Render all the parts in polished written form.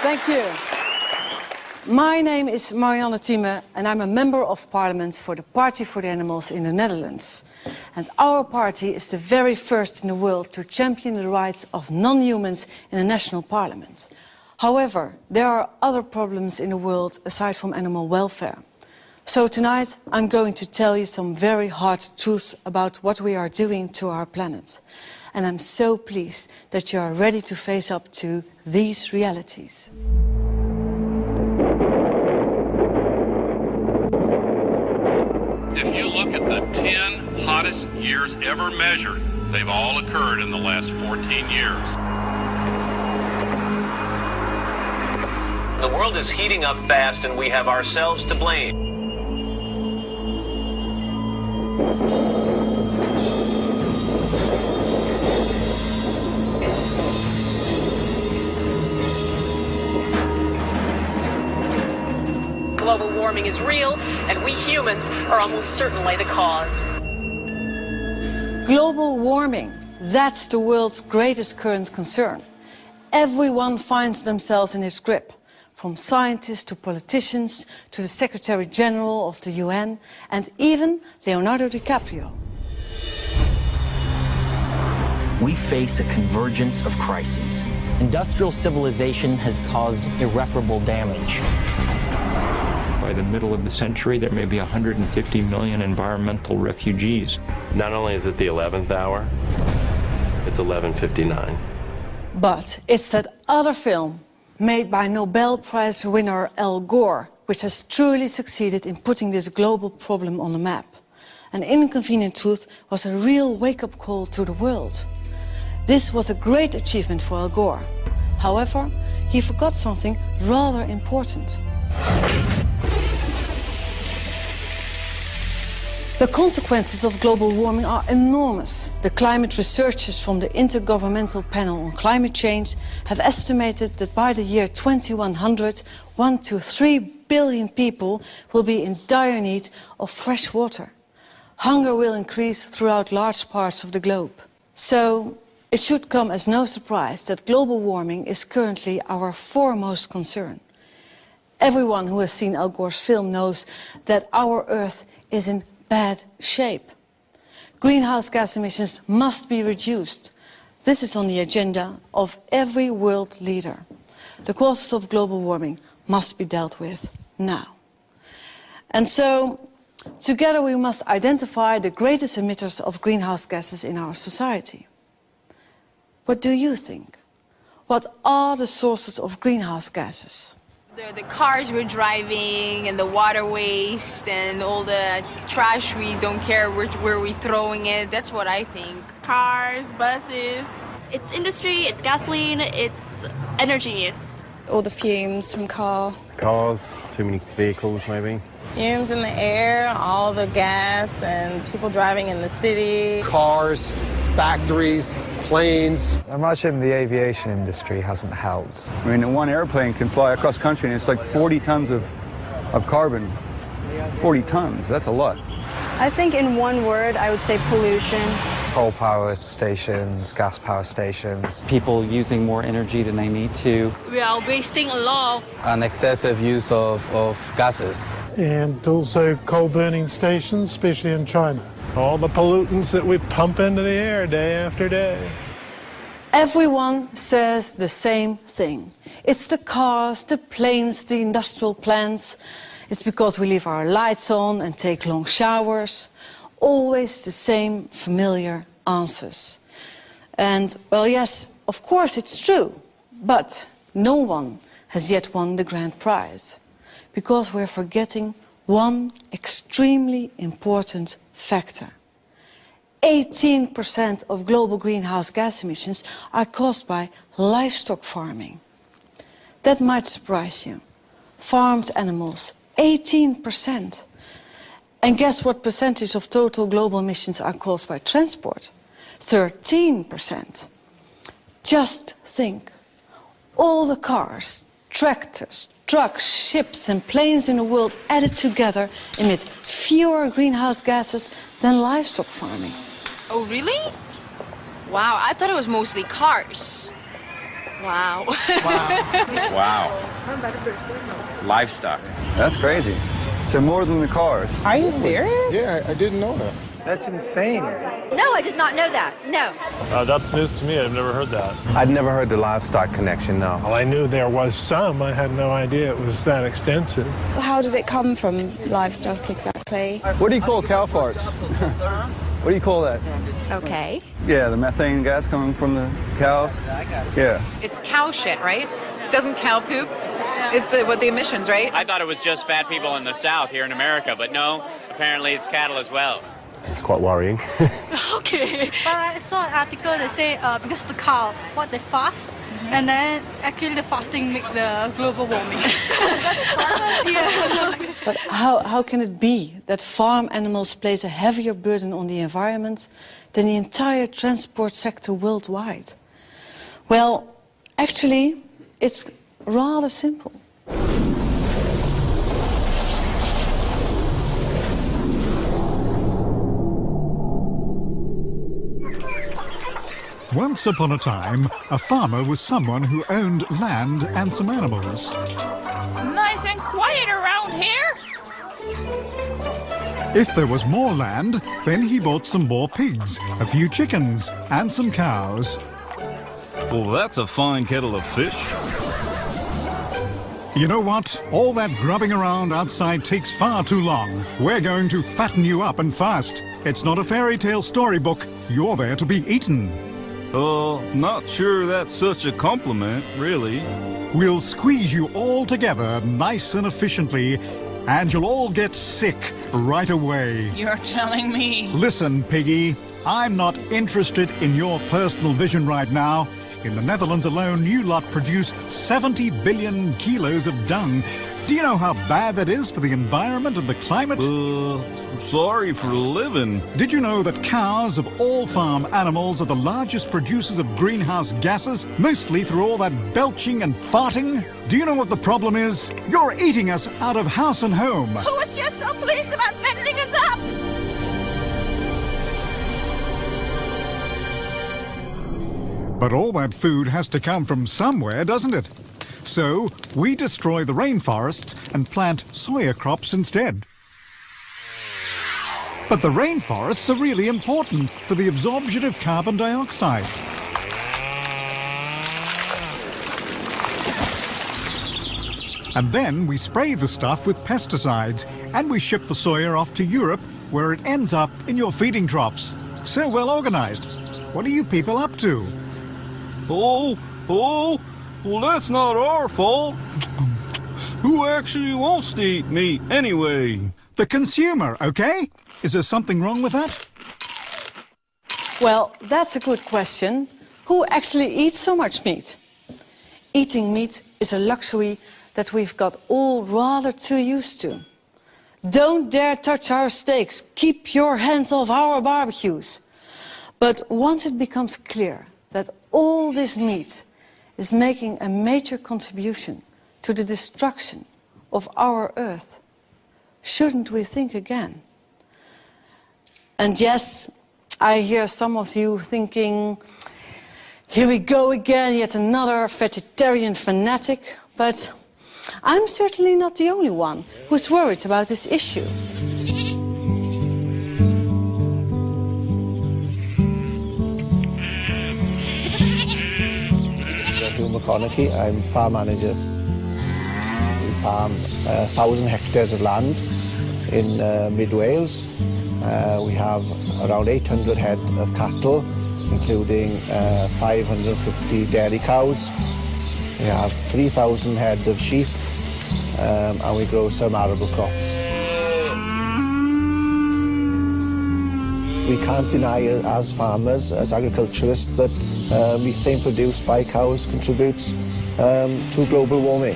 Thank you. My name is Marianne Thieme and I'm a member of parliament for the Party for the Animals in the Netherlands. And our party is the very first in the world to champion the rights of non-humans in the national parliament. However, there are other problems in the world aside from animal welfare. So tonight I'm going to tell you some very hard truths about what we are doing to our planet. And I'm so pleased that you are ready to face up to these realities. If you look at the 10 hottest years ever measured, they've all occurred in the last 14 years. The world is heating up fast and we have ourselves to blame. Global warming is real, and we humans are almost certainly the cause. Global warming, that's the world's greatest current concern. Everyone finds themselves in its grip, from scientists to politicians to the Secretary General of the UN and even Leonardo DiCaprio. We face a convergence of crises. Industrial civilization has caused irreparable damage. By the middle of the century, there may be 150 million environmental refugees. Not only is it the 11th hour, it's 11:59. But it's that other film made by Nobel Prize winner Al Gore which has truly succeeded in putting this global problem on the map. An Inconvenient Truth was a real wake-up call to the world. This was a great achievement for Al Gore. However, he forgot something rather important. The consequences of global warming are enormous. The climate researchers from the Intergovernmental Panel on Climate Change have estimated that by the year 2100, 1 to 3 billion people will be in dire need of fresh water. Hunger will increase throughout large parts of the globe. So it should come as no surprise that global warming is currently our foremost concern. Everyone who has seen Al Gore's film knows that our Earth is in bad shape. Greenhouse gas emissions must be reduced. This is on the agenda of every world leader. The causes of global warming must be dealt with now. And so, together we must identify the greatest emitters of greenhouse gases in our society. What do you think? What are the sources of greenhouse gases? The cars we're driving and the water waste and all the trash we don't care where we're throwing it, that's what I think. Cars, buses. It's industry, it's gasoline, it's energy use. All the fumes from Cars, too many vehicles maybe. Fumes in the air, all the gas and people driving in the city. Cars, factories, planes. I imagine the aviation industry hasn't helped. I mean, one airplane can fly across country and it's like 40 tons of carbon. 40 tons, that's a lot. I think in one word, I would say pollution. Coal power stations, gas power stations. People using more energy than they need to. We are wasting a lot of... An excessive use of gases. And also coal burning stations, especially in China. All the pollutants that we pump into the air day after day. Everyone says the same thing. It's the cars, the planes, the industrial plants. It's because we leave our lights on and take long showers. Always the same familiar answers. And, well, yes, of course it's true. But no one has yet won the grand prize. Because we're forgetting one extremely important factor. 18% of global greenhouse gas emissions are caused by livestock farming. That might surprise you. Farmed animals, 18%. And guess what percentage of total global emissions are caused by transport? 13%. Just think. All the cars, tractors, trucks, ships and planes in the world added together emit fewer greenhouse gases than livestock farming. Oh, really? Wow, I thought it was mostly cars. Wow. Wow. Livestock. That's crazy. So more than the cars. Are you serious? Yeah, I didn't know that. That's insane. No, I did not know that. No. That's news to me. I've never heard that. I'd never heard the livestock connection, no. Well, I knew there was some. I had no idea it was that extensive. How does it come from livestock exactly? What do you call cow farts? What do you call that? Okay. Yeah, the methane gas coming from the cows. Yeah. It's cow shit, right? Doesn't cow poop? It's what the emissions, right? I thought it was just fat people in the South here in America, but no, apparently it's cattle as well. It's quite worrying. Okay. But I saw an article that say because the cow, what they fast, and then actually the fasting make the global warming. Yeah. But how can it be that farm animals place a heavier burden on the environment than the entire transport sector worldwide? Well, actually, it's rather simple. Once upon a time, a farmer was someone who owned land and some animals. Nice and quiet around here. If there was more land, then he bought some more pigs, a few chickens, and some cows. Well, that's a fine kettle of fish. You know what? All that grubbing around outside takes far too long. We're going to fatten you up and fast. It's not a fairy tale storybook. You're there to be eaten. Not sure that's such a compliment, really. We'll squeeze you all together nice and efficiently, and you'll all get sick right away. You're telling me. Listen, Piggy, I'm not interested in your personal vision right now. In the Netherlands alone, you lot produce 70 billion kilos of dung. Do you know how bad that is for the environment and the climate? Sorry for living. Did you know that cows of all farm animals are the largest producers of greenhouse gases, mostly through all that belching and farting? Do you know what the problem is? You're eating us out of house and home. Who was just so pleased about fattening us up? But all that food has to come from somewhere, doesn't it? So we destroy the rainforests and plant soya crops instead. But the rainforests are really important for the absorption of carbon dioxide. And then we spray the stuff with pesticides and we ship the soya off to Europe where it ends up in your feeding troughs. So well organized. What are you people up to? Well, that's not our fault. Who actually wants to eat meat anyway? The consumer, okay? Is there something wrong with that? Well, that's a good question. Who actually eats so much meat? Eating meat is a luxury that we've got all rather too used to. Don't dare touch our steaks. Keep your hands off our barbecues. But once it becomes clear that all this meat is making a major contribution to the destruction of our Earth, shouldn't we think again? And yes, I hear some of you thinking, here we go again, yet another vegetarian fanatic. But I'm certainly not the only one who's worried about this issue. I'm farm manager. We farm 1,000 hectares of land in mid Wales. We have around 800 head of cattle, including 550 dairy cows. We have 3,000 head of sheep, and we grow some arable crops. We can't deny as farmers, as agriculturists, that methane produced by cows contributes to global warming.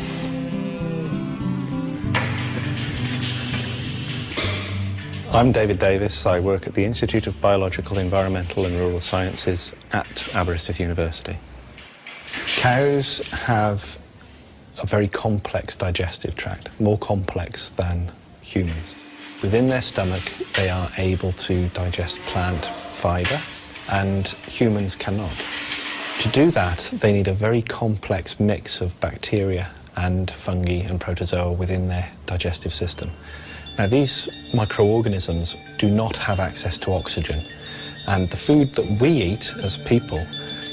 I'm David Davis. I work at the Institute of Biological, Environmental and Rural Sciences at Aberystwyth University. Cows have a very complex digestive tract, more complex than humans. Within their stomach, they are able to digest plant fibre, and humans cannot. To do that, they need a very complex mix of bacteria and fungi and protozoa within their digestive system. Now, these microorganisms do not have access to oxygen, and the food that we eat as people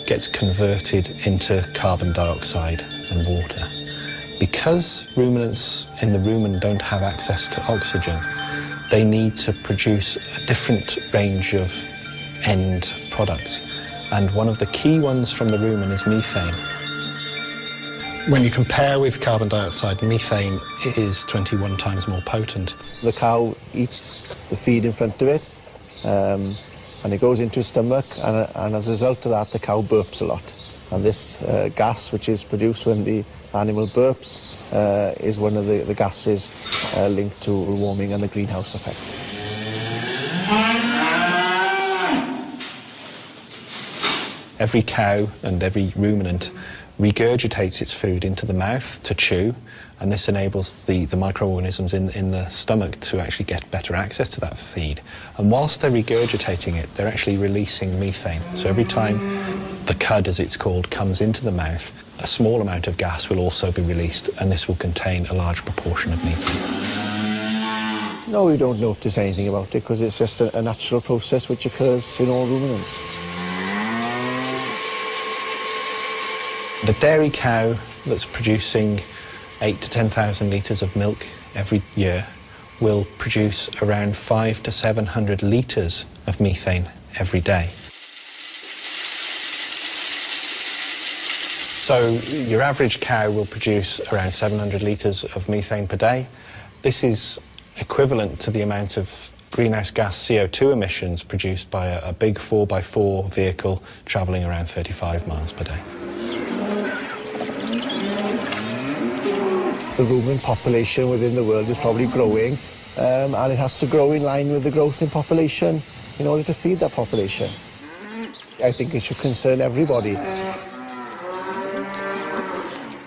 gets converted into carbon dioxide and water. Because ruminants in the rumen don't have access to oxygen, they need to produce a different range of end products. And one of the key ones from the rumen is methane. When you compare with carbon dioxide, methane is 21 times more potent. The cow eats the feed in front of it, and it goes into its stomach, and as a result of that, the cow burps a lot. And this gas, which is produced when the animal burps, is one of the gases linked to warming and the greenhouse effect. Every cow and every ruminant regurgitates its food into the mouth to chew, and this enables the microorganisms in the stomach to actually get better access to that feed. And whilst they're regurgitating it, they're actually releasing methane. So every time the cud, as it's called, comes into the mouth, a small amount of gas will also be released, and this will contain a large proportion of methane. No, we don't notice anything about it because it's just a natural process which occurs in all ruminants. The dairy cow that's producing 8,000 to 10,000 litres of milk every year will produce around 500 to 700 litres of methane every day. So your average cow will produce around 700 litres of methane per day. This is equivalent to the amount of greenhouse gas CO2 emissions produced by a big 4x4 vehicle travelling around 35 miles per day. The rumen population within the world is probably growing, and it has to grow in line with the growth in population in order to feed that population. I think it should concern everybody.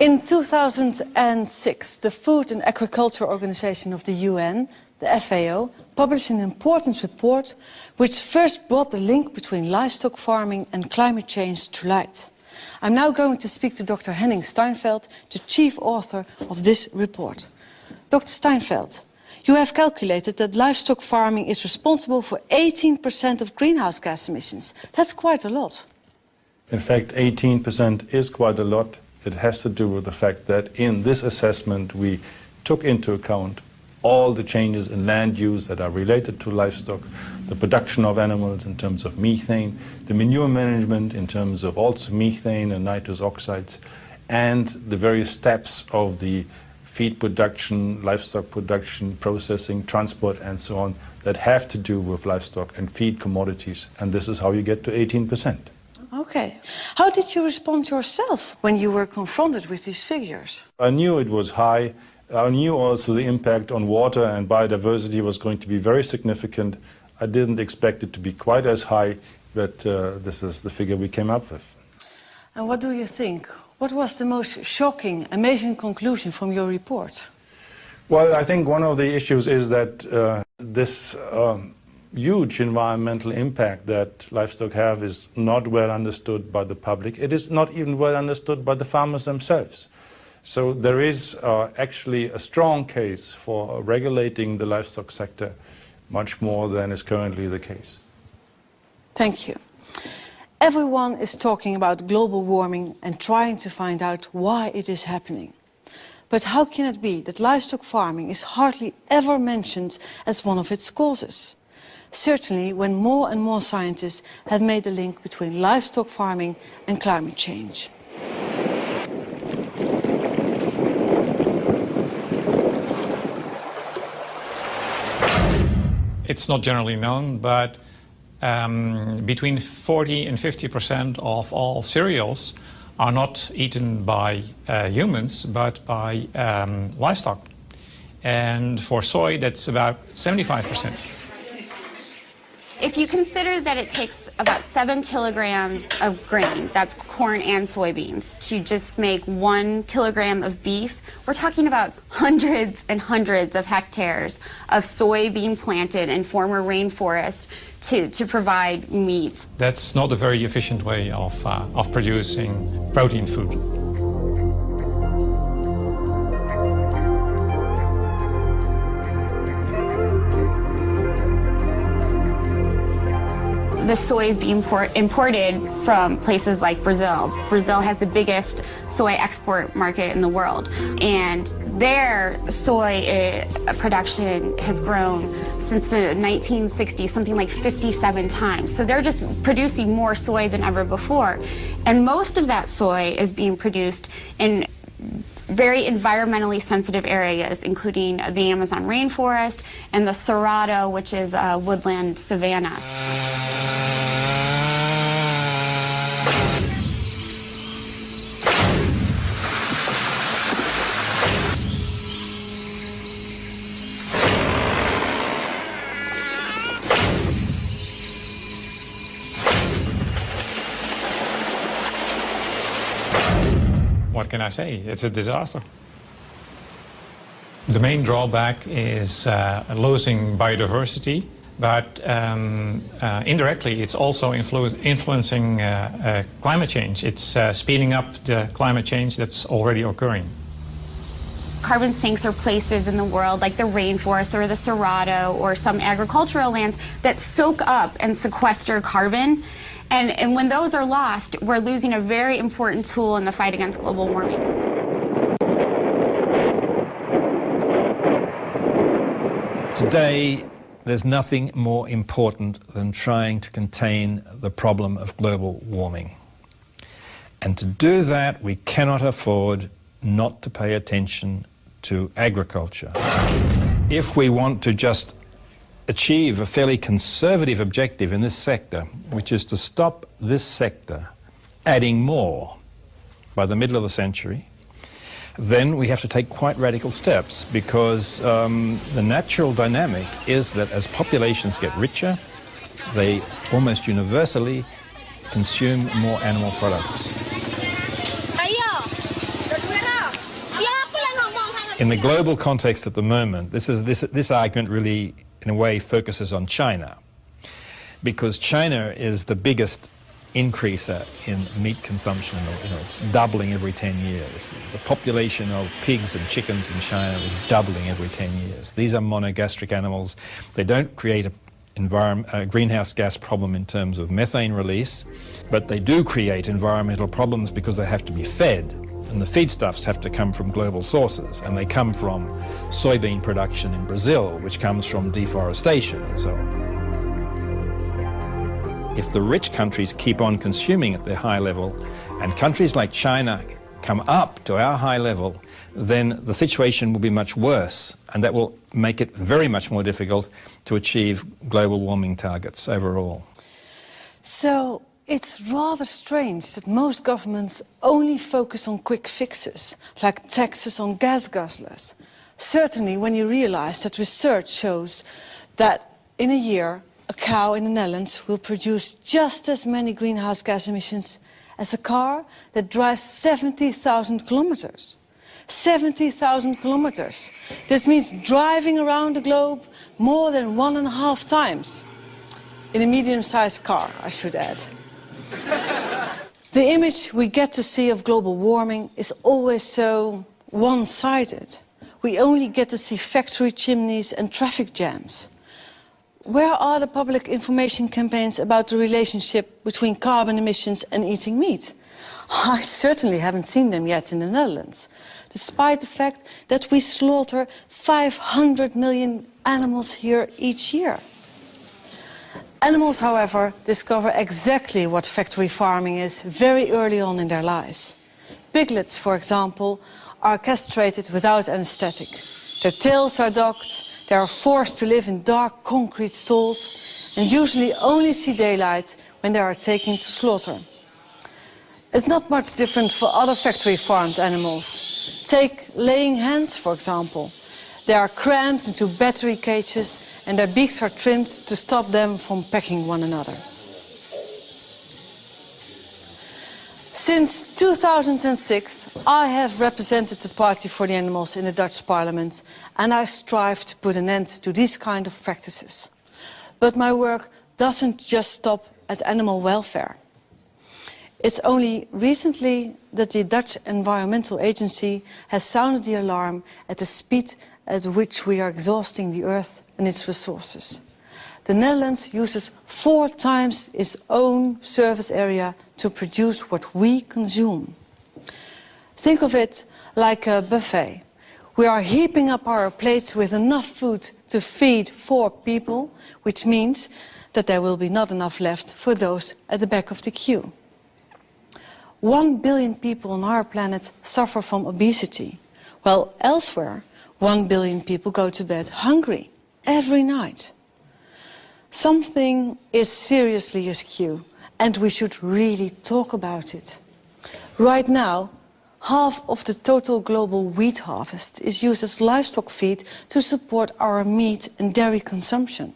In 2006, the Food and Agriculture Organization of the UN, the FAO, published an important report which first brought the link between livestock farming and climate change to light. I'm now going to speak to Dr. Henning Steinfeld, the chief author of this report. Dr. Steinfeld, you have calculated that livestock farming is responsible for 18% of greenhouse gas emissions. That's quite a lot. In fact, 18% is quite a lot. It has to do with the fact that in this assessment we took into account all the changes in land use that are related to livestock, the production of animals in terms of methane, the manure management in terms of also methane and nitrous oxides, and the various steps of the feed production, livestock production, processing, transport, and so on that have to do with livestock and feed commodities. And this is how you get to 18%. Okay. How did you respond yourself when you were confronted with these figures? I knew it was high. I knew also the impact on water and biodiversity was going to be very significant. I didn't expect it to be quite as high, but this is the figure we came up with. And what do you think? What was the most shocking, amazing conclusion from your report? Well, I think one of the issues is that this huge environmental impact that livestock have is not well understood by the public. It is not even well understood by the farmers themselves. So there is actually a strong case for regulating the livestock sector much more than is currently the case. Thank you. Everyone is talking about global warming and trying to find out why it is happening. But how can it be that livestock farming is hardly ever mentioned as one of its causes? Certainly when more and more scientists have made the link between livestock farming and climate change. It's not generally known, but between 40 and 50% of all cereals are not eaten by humans, but by livestock. And for soy, that's about 75%. If you consider that it takes about 7 kilograms of grain, that's corn and soybeans, to just make 1 kilogram of beef, we're talking about hundreds and hundreds of hectares of soy being planted in former rainforest to provide meat. That's not a very efficient way of producing protein food. The soy is being imported from places like Brazil. Brazil has the biggest soy export market in the world, and their soy production has grown since the 1960s, something like 57 times. So they're just producing more soy than ever before. And most of that soy is being produced in very environmentally sensitive areas, including the Amazon rainforest and the Cerrado, which is a woodland savanna. What can I say? It's a disaster. The main drawback is losing biodiversity, but indirectly it's also influencing climate change. It's speeding up the climate change that's already occurring. Carbon sinks are places in the world like the rainforest or the Cerrado or some agricultural lands that soak up and sequester carbon. And when those are lost, we're losing a very important tool in the fight against global warming. Today, there's nothing more important than trying to contain the problem of global warming. And to do that, we cannot afford not to pay attention to agriculture. If we want to just achieve a fairly conservative objective in this sector, which is to stop this sector adding more by the middle of the century, then we have to take quite radical steps, because the natural dynamic is that as populations get richer, they almost universally consume more animal products. In the global context at the moment, this argument really, in a way, focuses on China, because China is the biggest increaser in meat consumption. It's doubling every 10 years. The population of pigs and chickens in China is doubling every 10 years. These are monogastric animals. They don't create a greenhouse gas problem in terms of methane release, but they do create environmental problems because they have to be fed. And the feedstuffs have to come from global sources, and they come from soybean production in Brazil, which comes from deforestation and so on. If the rich countries keep on consuming at their high level, and countries like China come up to our high level, then the situation will be much worse, and that will make it very much more difficult to achieve global warming targets overall. So it's rather strange that most governments only focus on quick fixes, like taxes on gas guzzlers. Certainly when you realize that research shows that in a year, a cow in the Netherlands will produce just as many greenhouse gas emissions as a car that drives 70,000 kilometers. 70,000 kilometers. This means driving around the globe more than 1.5 times. In a medium-sized car, I should add. The image we get to see of global warming is always so one-sided. We only get to see factory chimneys and traffic jams. Where are the public information campaigns about the relationship between carbon emissions and eating meat? I certainly haven't seen them yet in the Netherlands, despite the fact that we slaughter 500 million animals here each year. Animals, however, discover exactly what factory farming is very early on in their lives. Piglets, for example, are castrated without anesthetic. Their tails are docked, they are forced to live in dark concrete stalls and usually only see daylight when they are taken to slaughter. It's not much different for other factory farmed animals. Take laying hens, for example. They are crammed into battery cages and their beaks are trimmed to stop them from pecking one another. Since 2006, I have represented the Party for the Animals in the Dutch Parliament, and I strive to put an end to these kind of practices. But my work doesn't just stop at animal welfare. It's only recently that the Dutch Environmental Agency has sounded the alarm at the speed at which we are exhausting the earth and its resources. The Netherlands uses 4 times its own surface area to produce what we consume. Think of it like a buffet. We are heaping up our plates with enough food to feed 4 people, which means that there will be not enough left for those at the back of the queue. 1 billion people on our planet suffer from obesity, while elsewhere 1 billion people go to bed hungry every night. Something is seriously askew, and we should really talk about it. Right now, half of the total global wheat harvest is used as livestock feed to support our meat and dairy consumption.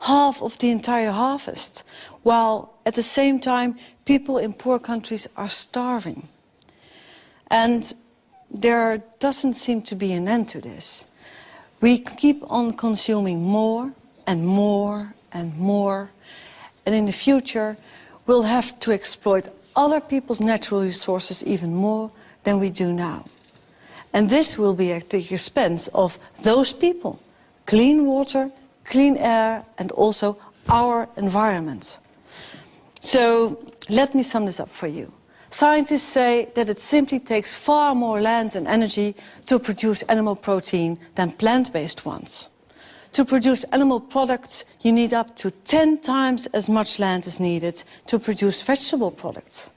Half of the entire harvest, while at the same time people in poor countries are starving. And there doesn't seem to be an end to this. We keep on consuming more and more and more, and in the future we'll have to exploit other people's natural resources even more than we do now. And this will be at the expense of those people, clean water, clean air, and also our environment. So let me sum this up for you. Scientists say that it simply takes far more land and energy to produce animal protein than plant-based ones. To produce animal products, you need up to 10 times as much land as needed to produce vegetable products.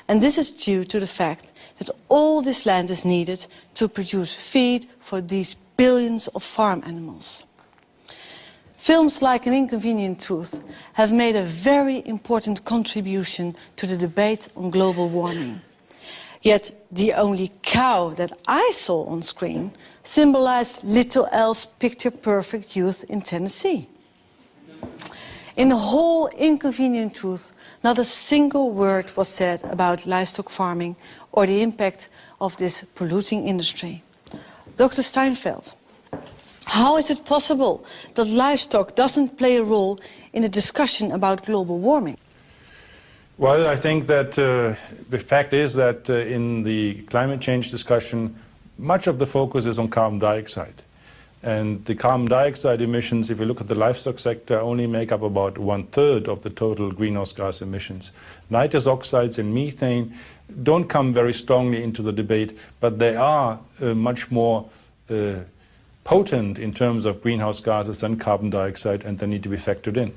And this is due to the fact that all this land is needed to produce feed for these billions of farm animals. Films like An Inconvenient Truth have made a very important contribution to the debate on global warming. Yet the only cow that I saw on screen symbolized Little Elle's picture-perfect youth in Tennessee. In the whole Inconvenient Truth, not a single word was said about livestock farming or the impact of this polluting industry. Dr. Steinfeld, how is it possible that livestock doesn't play a role in the discussion about global warming? Well, I think that the fact is that in the climate change discussion, much of the focus is on carbon dioxide. And the carbon dioxide emissions, if you look at the livestock sector, only make up about 1/3 of the total greenhouse gas emissions. Nitrous oxides and methane don't come very strongly into the debate, but they are much more potent in terms of greenhouse gases than carbon dioxide, and they need to be factored in.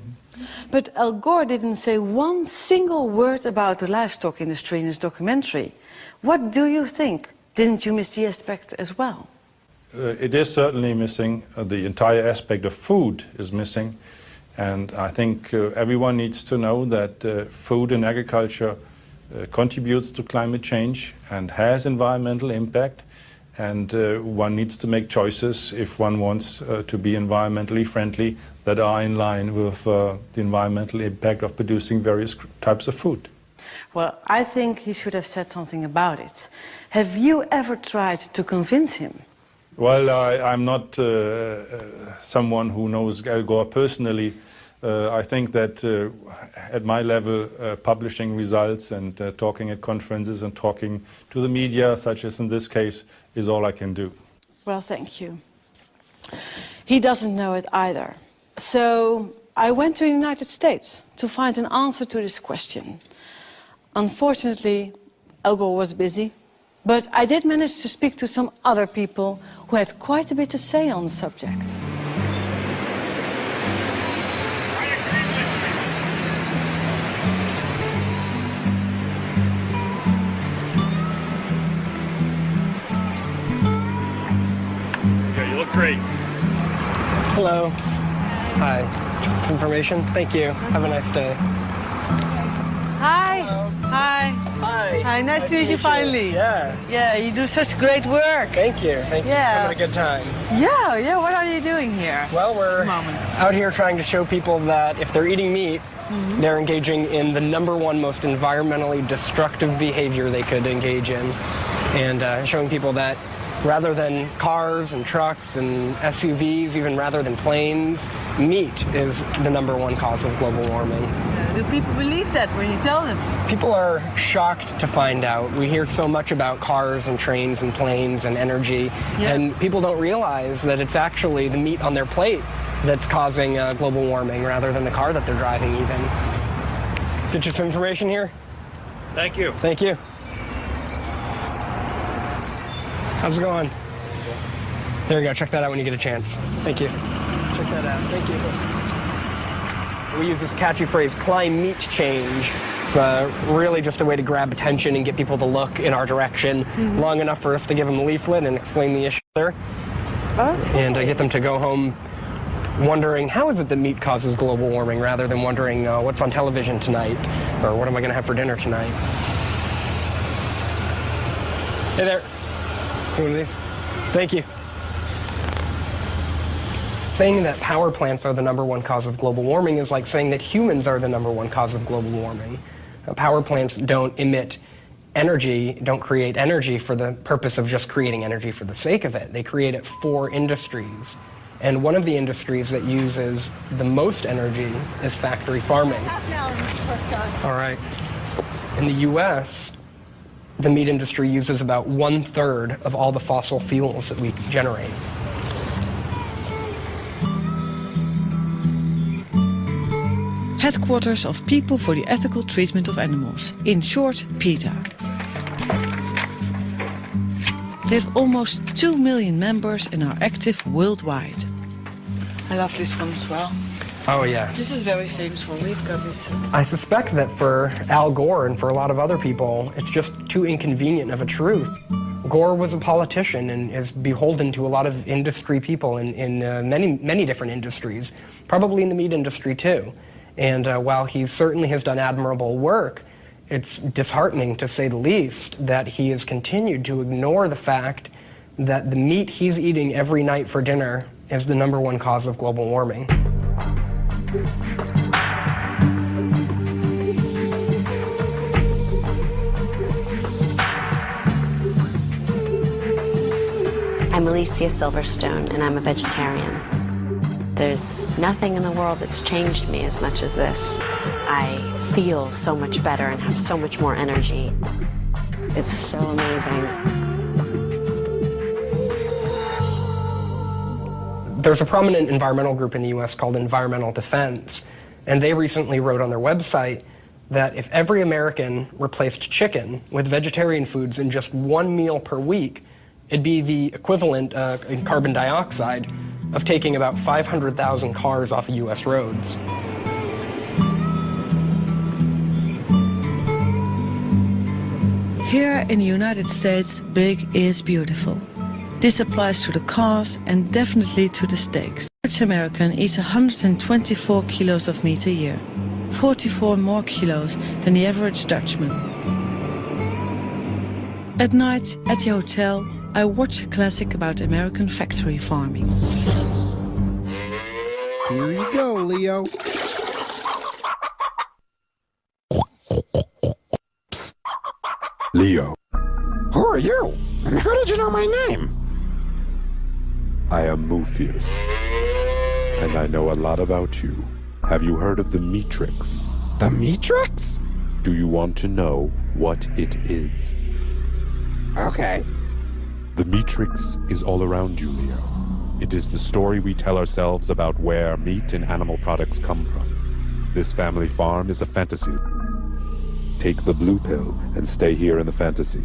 But Al Gore didn't say one single word about the livestock industry in his documentary. What do you think? Didn't you miss the aspect as well? It is certainly missing. The entire aspect of food is missing. And I think everyone needs to know that food and agriculture contributes to climate change and has environmental impact. And one needs to make choices if one wants to be environmentally friendly that are in line with the environmental impact of producing various types of food. Well, I think he should have said something about it. Have you ever tried to convince him? Well, I'm not someone who knows Al Gore personally. I think that at my level, publishing results and talking at conferences and talking to the media, such as in this case, is all I can do. Well, thank you. He doesn't know it either. So I went to the United States to find an answer to this question. Unfortunately, Al Gore was busy, but I did manage to speak to some other people who had quite a bit to say on the subject. Yeah, you look great. Hello. Hi. Some information? Thank you. Have a nice day. Hi. Hi. Hi. Hi, nice to meet you finally. Yeah. Yeah, you do such great work. Thank you. Thank you. Yeah. Having a good time. Yeah, what are you doing here? Well, we're out here trying to show people that if they're eating meat, they're engaging in the #1 most environmentally destructive behavior they could engage in. And showing people that rather than cars and trucks and SUVs, even rather than planes, meat is the #1 cause of global warming. Do people believe that when you tell them? People are shocked to find out. We hear so much about cars and trains and planes and energy, and people don't realize that it's actually the meat on their plate that's causing global warming rather than the car that they're driving even. Get you some information here? Thank you. Thank you. How's it going? There you go. Check that out when you get a chance. Thank you. Check that out. Thank you. We use this catchy phrase, climate change. It's really just a way to grab attention and get people to look in our direction long enough for us to give them a leaflet and explain the issue there. And get them to go home wondering, how is it that meat causes global warming, rather than wondering what's on television tonight or what am I going to have for dinner tonight. Hey there. One of these. Thank you. Saying that power plants are the #1 cause of global warming is like saying that humans are the #1 cause of global warming. Power plants don't emit energy, don't create energy for the purpose of just creating energy for the sake of it. They create it for industries. And one of the industries that uses the most energy is factory farming. All right. In the U.S., the meat industry uses about 1/3 of all the fossil fuels that we generate. Headquarters of People for the Ethical Treatment of Animals, in short, PETA. They have almost 2 million members and are active worldwide. I love this one as well. Oh, yeah. This is very famous one. We've got this. I suspect that for Al Gore and for a lot of other people, it's just too inconvenient of a truth. Gore was a politician and is beholden to a lot of industry people in many different industries, probably in the meat industry too. And while he certainly has done admirable work, it's disheartening, to say the least, that he has continued to ignore the fact that the meat he's eating every night for dinner is the #1 cause of global warming. I'm Alicia Silverstone, and I'm a vegetarian. There's nothing in the world that's changed me as much as this. I feel so much better and have so much more energy. It's so amazing. There's a prominent environmental group in the U.S. called Environmental Defense, and they recently wrote on their website that if every American replaced chicken with vegetarian foods in just 1 meal per week, it'd be the equivalent in carbon dioxide of taking about 500,000 cars off of U.S. roads. Here in the United States, big is beautiful. This applies to the cars and definitely to the steaks. The average American eats 124 kilos of meat a year, 44 more kilos than the average Dutchman. At night, at the hotel, I watch a classic about American factory farming. Here you go, Leo. Psst. Leo. Who are you? And how did you know my name? I am Muphius, and I know a lot about you. Have you heard of the Matrix? The Matrix? Do you want to know what it is? Okay. The Matrix is all around you, Leo. It is the story we tell ourselves about where meat and animal products come from. This family farm is a fantasy. Take the blue pill and stay here in the fantasy.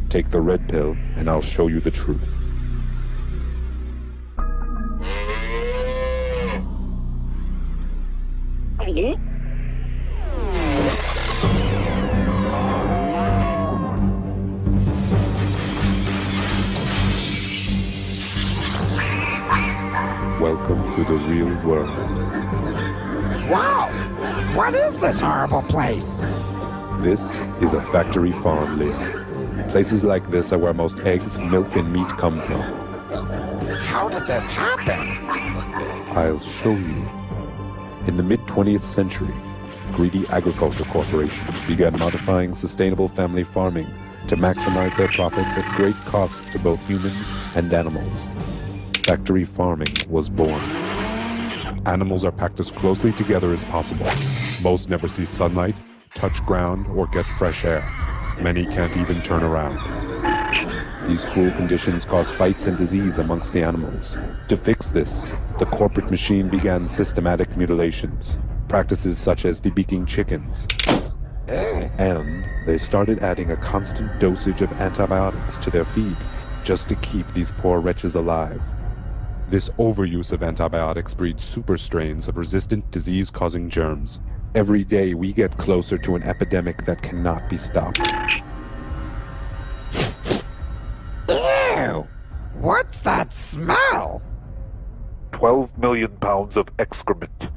Take the red pill and I'll show you the truth. Welcome to the real world. Wow! What is this horrible place? This is a factory farm, Leah. Places like this are where most eggs, milk, and meat come from. How did this happen? I'll show you. In the mid-20th century, greedy agriculture corporations began modifying sustainable family farming to maximize their profits at great cost to both humans and animals. Factory farming was born. Animals are packed as closely together as possible. Most never see sunlight, touch ground, or get fresh air. Many can't even turn around. These cruel conditions cause fights and disease amongst the animals. To fix this, the corporate machine began systematic mutilations, practices such as debeaking chickens. And they started adding a constant dosage of antibiotics to their feed, just to keep these poor wretches alive. This overuse of antibiotics breeds super strains of resistant disease-causing germs. Every day we get closer to an epidemic that cannot be stopped. Ew! What's that smell? 12 million pounds of excrement.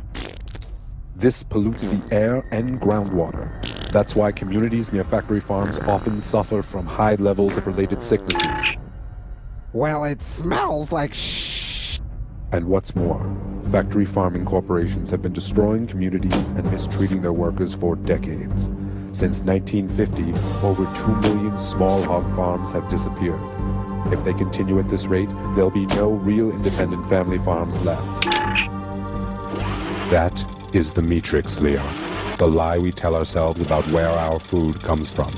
This pollutes the air and groundwater. That's why communities near factory farms often suffer from high levels of related sicknesses. Well, it smells like shh. And what's more, factory farming corporations have been destroying communities and mistreating their workers for decades. Since 1950, over 2 million small hog farms have disappeared. If they continue at this rate, there'll be no real independent family farms left. That is the matrix, Leo. The lie we tell ourselves about where our food comes from.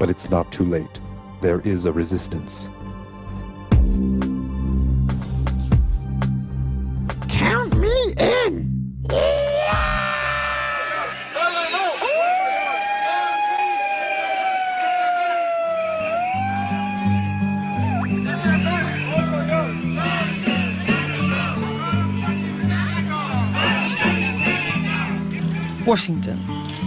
But it's not too late. There is a resistance. Count me in! Washington,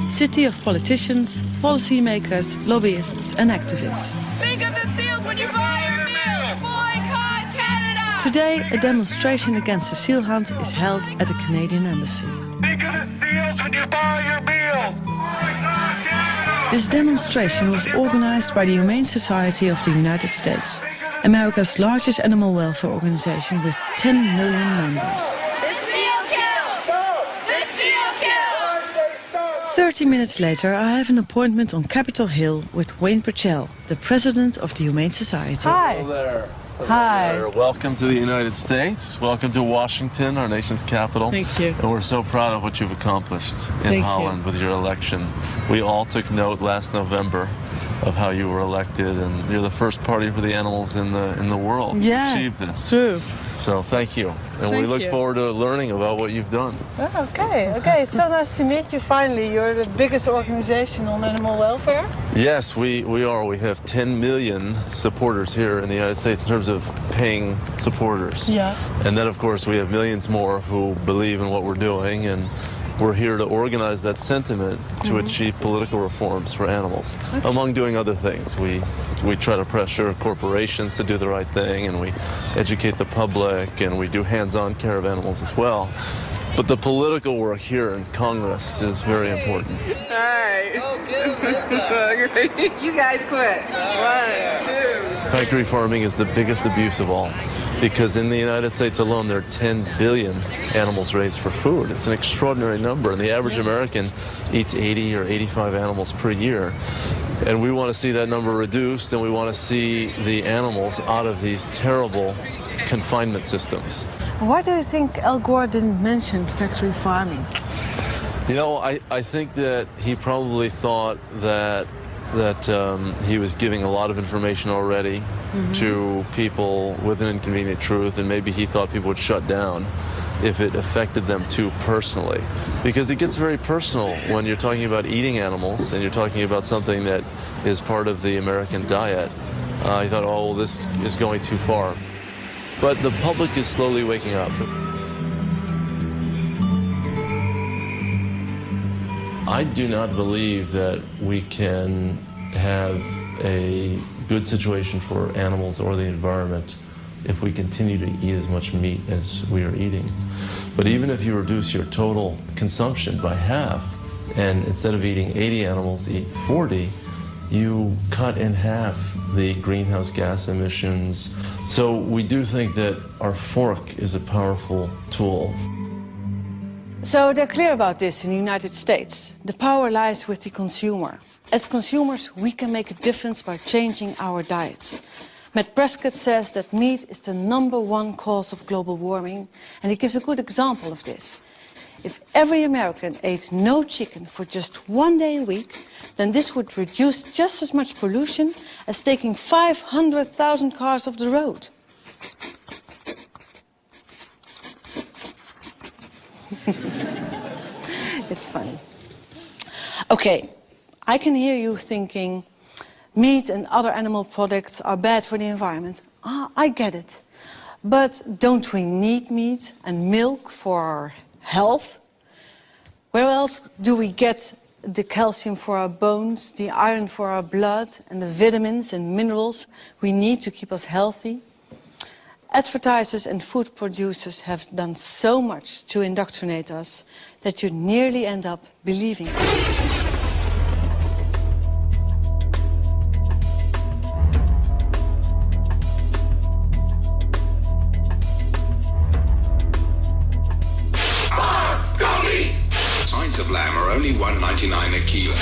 city of politicians, policymakers, lobbyists and activists. Think of the seals when you buy your meals! Boycott Canada! Today, a demonstration against the seal hunt is held at the Canadian Embassy. Think of the seals when you buy your meals! Boycott Canada! This demonstration was organized by the Humane Society of the United States, America's largest animal welfare organization with 10 million members. 30 minutes later, I have an appointment on Capitol Hill with Wayne Purcell, the president of the Humane Society. Hi. Hello there. Hi. Welcome to the United States. Welcome to Washington, our nation's capital. Thank you. And we're so proud of what you've accomplished in Holland with your election. We all took note last November of how you were elected, and you're the first party for the animals in the world to achieve this. True. So thank you. And we look forward to learning about what you've done. Okay. So nice to meet you finally. You're the biggest organization on animal welfare. Yes, we are. We have 10 million supporters here in the United States in terms of paying supporters. Yeah. And then, of course, we have millions more who believe in what we're doing, and we're here to organize that sentiment to achieve political reforms for animals, among doing other things. We try to pressure corporations to do the right thing, and we educate the public, and we do hands-on care of animals as well. But the political work here in Congress is very important. Hi. You guys quit. 1, 2. Factory farming is the biggest abuse of all, because in the United States alone there are 10 billion animals raised for food. It's an extraordinary number, and the average American eats 80 or 85 animals per year. And we want to see that number reduced, and we want to see the animals out of these terrible confinement systems. Why do you think Al Gore didn't mention factory farming? You know, I think that he probably thought that he was giving a lot of information already to people with an inconvenient truth, and maybe he thought people would shut down if it affected them too personally. Because it gets very personal when you're talking about eating animals and you're talking about something that is part of the American diet. He thought, oh, well, this is going too far. But the public is slowly waking up. I do not believe that we can have a good situation for animals or the environment if we continue to eat as much meat as we are eating. But even if you reduce your total consumption by half, and instead of eating 80 animals, eat 40, you cut in half the greenhouse gas emissions. So we do think that our fork is a powerful tool. So they're clear about this in the United States. The power lies with the consumer. As consumers, we can make a difference by changing our diets. Matt Prescott says that meat is the #1 cause of global warming, and he gives a good example of this. If every American ate no chicken for just 1 day a week, then this would reduce just as much pollution as taking 500,000 cars off the road. It's funny. Okay, I can hear you thinking meat and other animal products are bad for the environment. I get it. But don't we need meat and milk for our health? Where else do we get the calcium for our bones, the iron for our blood, and the vitamins and minerals we need to keep us healthy? Advertisers and food producers have done so much to indoctrinate us that you nearly end up believing it. Pints of lamb are only $1.99 a kilo.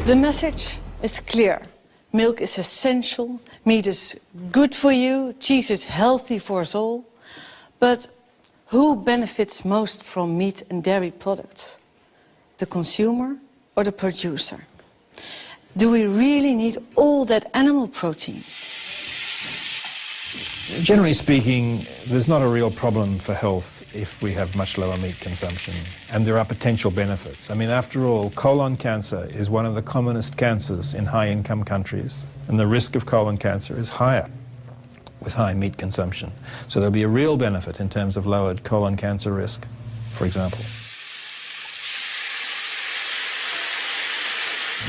The message is clear. Milk is essential, meat is good for you, cheese is healthy for us all. But who benefits most from meat and dairy products? The consumer or the producer? Do we really need all that animal protein? Generally speaking, there's not a real problem for health if we have much lower meat consumption, and there are potential benefits. I mean, after all, colon cancer is one of the commonest cancers in high-income countries, and the risk of colon cancer is higher with high meat consumption. So there'll be a real benefit in terms of lowered colon cancer risk, for example.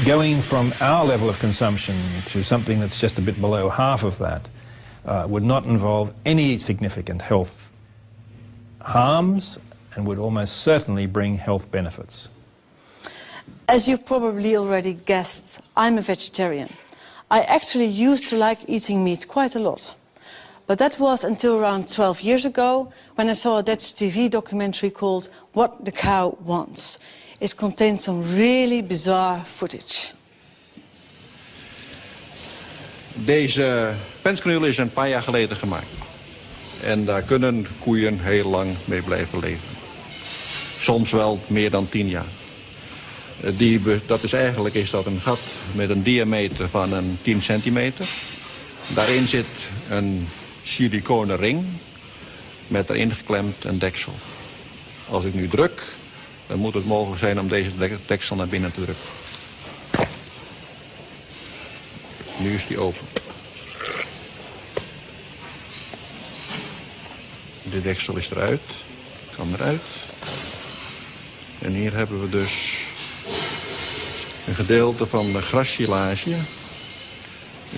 Going from our level of consumption to something that's just a bit below half of that would not involve any significant health harms and would almost certainly bring health benefits. As you probably already guessed, I'm a vegetarian. I actually used to like eating meat quite a lot. But that was until around 12 years ago when I saw a Dutch TV documentary called What the Cow Wants. It contained some really bizarre footage. Deze pensknul is een paar jaar geleden gemaakt. En daar kunnen koeien heel lang mee blijven leven. Soms wel meer dan 10 jaar. Dat is een gat met een diameter van een 10 centimeter. Daarin zit een siliconen ring met erin geklemd een deksel. Als ik nu druk, dan moet het mogelijk zijn om deze deksel naar binnen te drukken. Nu is die open. De deksel is eruit, kan eruit. En hier hebben we dus een gedeelte van de grassilage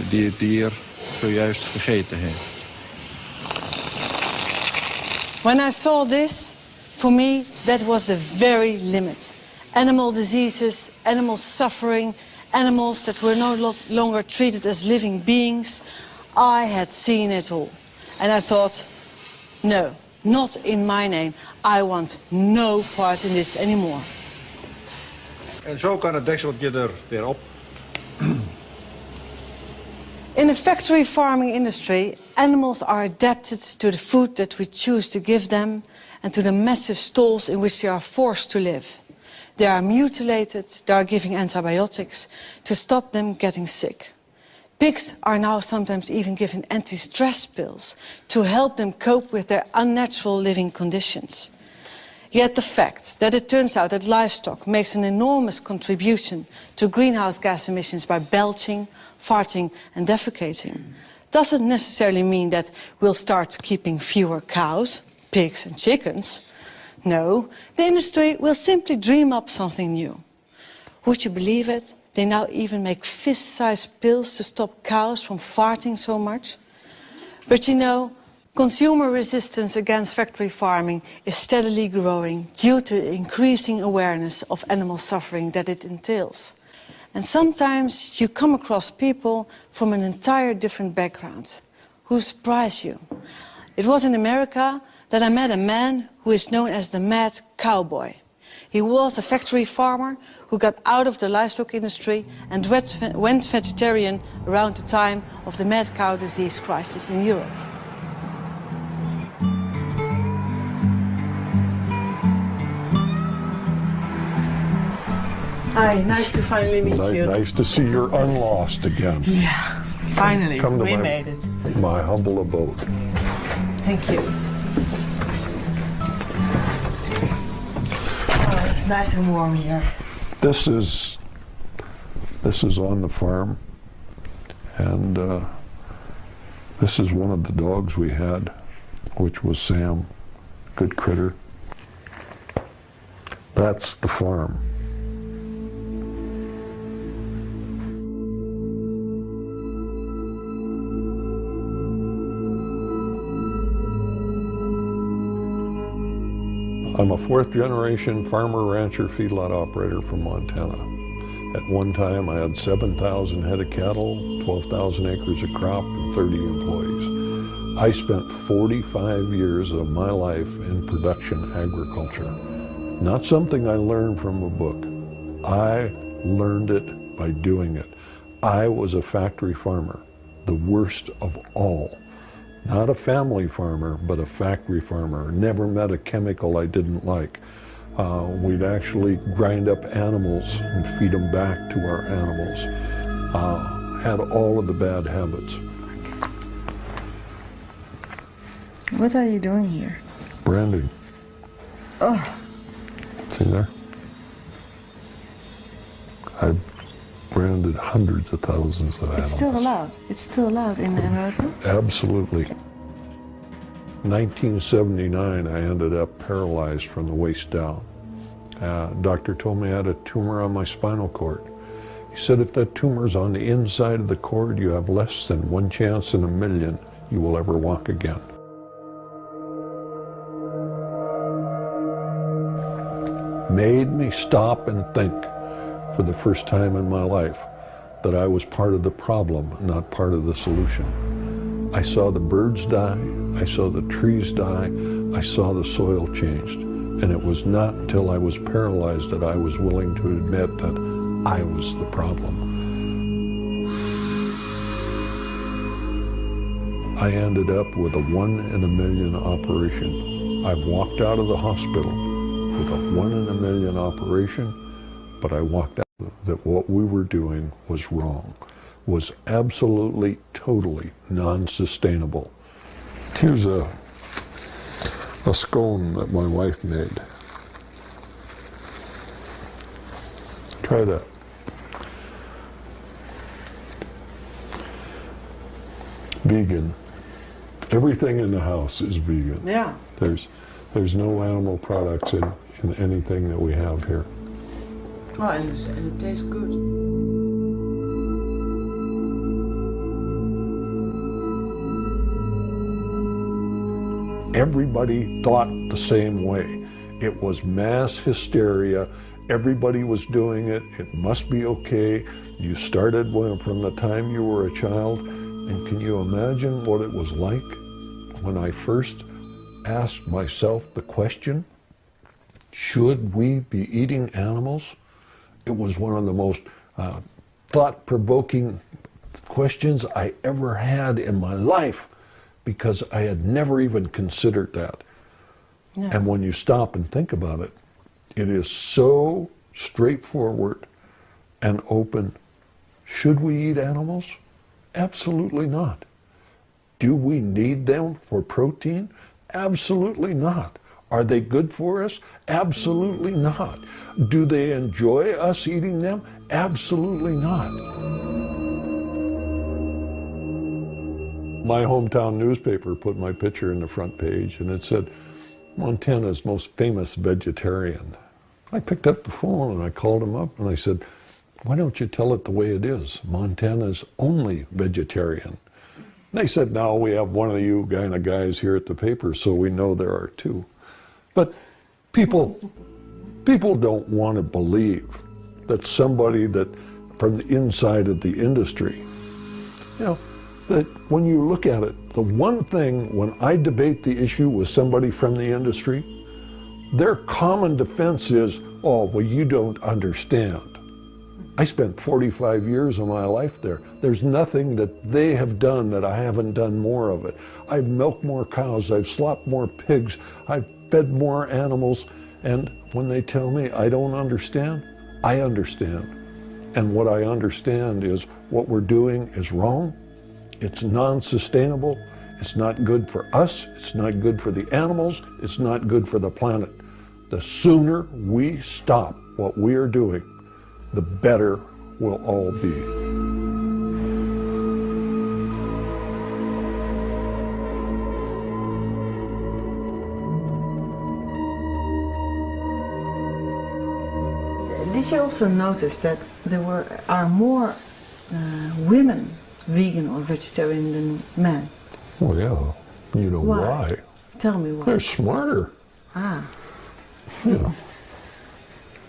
die het dier zojuist gegeten heeft. When I saw this, for me, that was the very limit. Animal diseases, animal suffering, animals that were no longer treated as living beings. I had seen it all. And I thought, no, not in my name. I want no part in this anymore. En zo kan het dekseltje er weer op. In the factory farming industry, animals are adapted to the food that we choose to give them and to the massive stalls in which they are forced to live. They are mutilated, they are given antibiotics to stop them getting sick. Pigs are now sometimes even given anti-stress pills to help them cope with their unnatural living conditions. Yet the fact that it turns out that livestock makes an enormous contribution to greenhouse gas emissions by belching, farting and defecating doesn't necessarily mean that we'll start keeping fewer cows, pigs and chickens. No, the industry will simply dream up something new. Would you believe it? They now even make fist-sized pills to stop cows from farting so much. But you know, consumer resistance against factory farming is steadily growing due to increasing awareness of animal suffering that it entails. And sometimes you come across people from an entire different background who surprise you. It was in America that I met a man who is known as the Mad Cowboy. He was a factory farmer who got out of the livestock industry and went vegetarian around the time of the mad cow disease crisis in Europe. Hi, nice to finally meet you. Nice to see you're unlost again. Yeah, finally, we made it. My humble abode. Thank you. Oh, it's nice and warm here. This is on the farm, and this is one of the dogs we had, which was Sam. Good critter. That's the farm. I'm a fourth-generation farmer, rancher, feedlot operator from Montana. At one time, I had 7,000 head of cattle, 12,000 acres of crop, and 30 employees. I spent 45 years of my life in production agriculture. Not something I learned from a book. I learned it by doing it. I was a factory farmer, the worst of all. Not a family farmer, but a factory farmer. Never met a chemical I didn't like. We'd actually grind up animals and feed them back to our animals. Had all of the bad habits. What are you doing here? Branding. Oh. See there? I've branded hundreds of thousands of animals. It's still allowed. It's still allowed in America? Absolutely. 1979, I ended up paralyzed from the waist down. Doctor told me I had a tumor on my spinal cord. He said if that tumor's on the inside of the cord, you have less than 1 chance in a million you will ever walk again. Made me stop and think for the first time in my life that I was part of the problem, not part of the solution. I saw the birds die, I saw the trees die, I saw the soil changed. And it was not until I was paralyzed that I was willing to admit that I was the problem. I ended up with a 1 in a million operation. I've walked out of the hospital with a 1 in a million operation, but I walked out that what we were doing was wrong, was absolutely, totally non-sustainable. Here's a scone that my wife made. Try that. Vegan. Everything in the house is vegan. Yeah. There's no animal products in anything that we have here. Oh, and it tastes good. Everybody thought the same way. It was mass hysteria. Everybody was doing it. It must be okay. You started from the time you were a child. And can you imagine what it was like when I first asked myself the question, should we be eating animals? It was one of the most thought-provoking questions I ever had in my life, because I had never even considered that. Yeah. And when you stop and think about it, it is so straightforward and open. Should we eat animals? Absolutely not. Do we need them for protein? Absolutely not. Are they good for us? Absolutely not. Do they enjoy us eating them? Absolutely not. My hometown newspaper put my picture in the front page, and it said, Montana's most famous vegetarian. I picked up the phone and I called him up and I said, why don't you tell it the way it is? Montana's only vegetarian. They said, no, we have one of you kind of guys here at the paper, so we know there are two. But people don't want to believe that somebody that from the inside of the industry, you know, that when you look at it, the one thing when I debate the issue with somebody from the industry, their common defense is, oh, well, you don't understand. I spent 45 years of my life there. There's nothing that they have done that I haven't done more of it. I've milked more cows, I've slaughtered more pigs, I've fed more animals, and when they tell me I don't understand, I understand. And what I understand is what we're doing is wrong, it's non-sustainable, it's not good for us, it's not good for the animals, it's not good for the planet. The sooner we stop what we are doing, the better we'll all be. Did you also notice that there are more women vegan or vegetarian than men? Well, yeah. You know why? Tell me why. They're smarter. Ah. You know.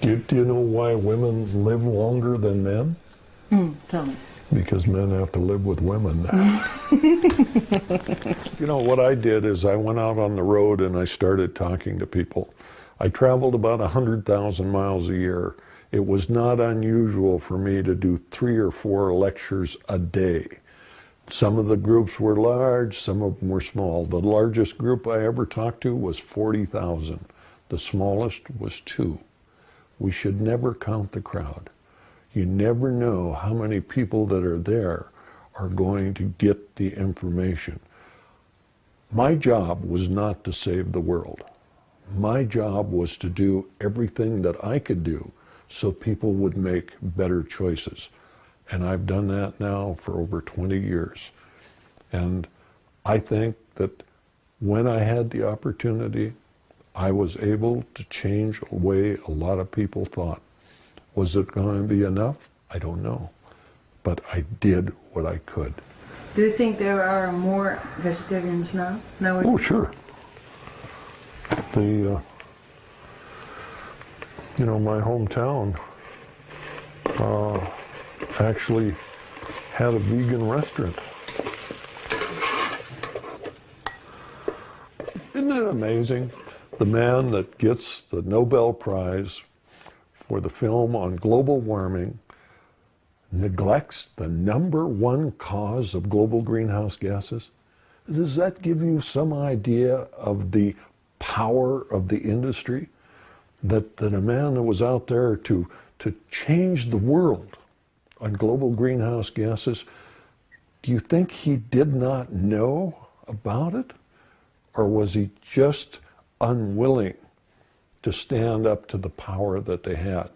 Do you know why women live longer than men? Tell me. Because men have to live with women now. You know, what I did is I went out on the road and I started talking to people. I traveled about 100,000 miles a year. It was not unusual for me to do 3 or 4 lectures a day. Some of the groups were large, some of them were small. The largest group I ever talked to was 40,000. The smallest was 2. We should never count the crowd. You never know how many people that are there are going to get the information. My job was not to save the world. My job was to do everything that I could do so people would make better choices. And I've done that now for over 20 years. And I think that when I had the opportunity, I was able to change the way a lot of people thought. Was it going to be enough? I don't know. But I did what I could. Do you think there are more vegetarians now? Oh, sure. You know, my hometown actually had a vegan restaurant. Isn't that amazing? The man that gets the Nobel Prize for the film on global warming neglects the #1 cause of global greenhouse gases? Does that give you some idea of the power of the industry? That a man that was out there to change the world on global greenhouse gases, do you think he did not know about it? Or was he just unwilling to stand up to the power that they had?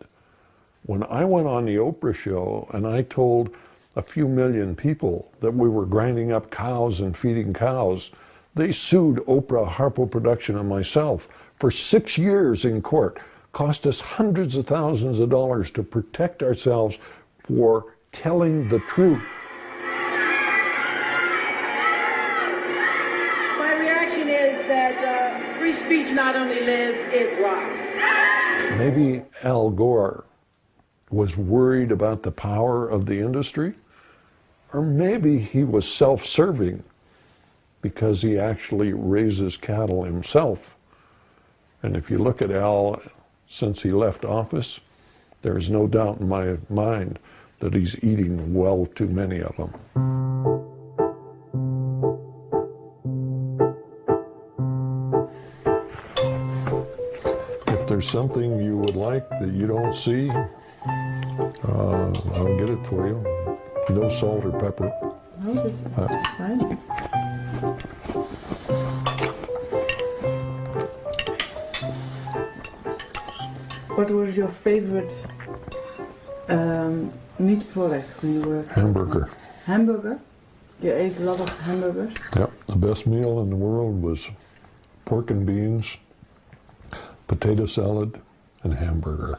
When I went on the Oprah show and I told a few million people that we were grinding up cows and feeding cows, they sued Oprah, Harpo Production, and myself for 6 years in court. Cost us hundreds of thousands of dollars to protect ourselves for telling the truth. My reaction is that free speech not only lives, it rots. Maybe Al Gore was worried about the power of the industry, or maybe he was self-serving because he actually raises cattle himself. And if you look at Al, since he left office, there's no doubt in my mind that he's eating well too many of them. If there's something you would like that you don't see, I'll get it for you. No salt or pepper. No, that's fine. What was your favorite meat product when you were? Hamburger. Hamburger? You ate a lot of hamburgers? Yep. The best meal in the world was pork and beans, potato salad, and hamburger.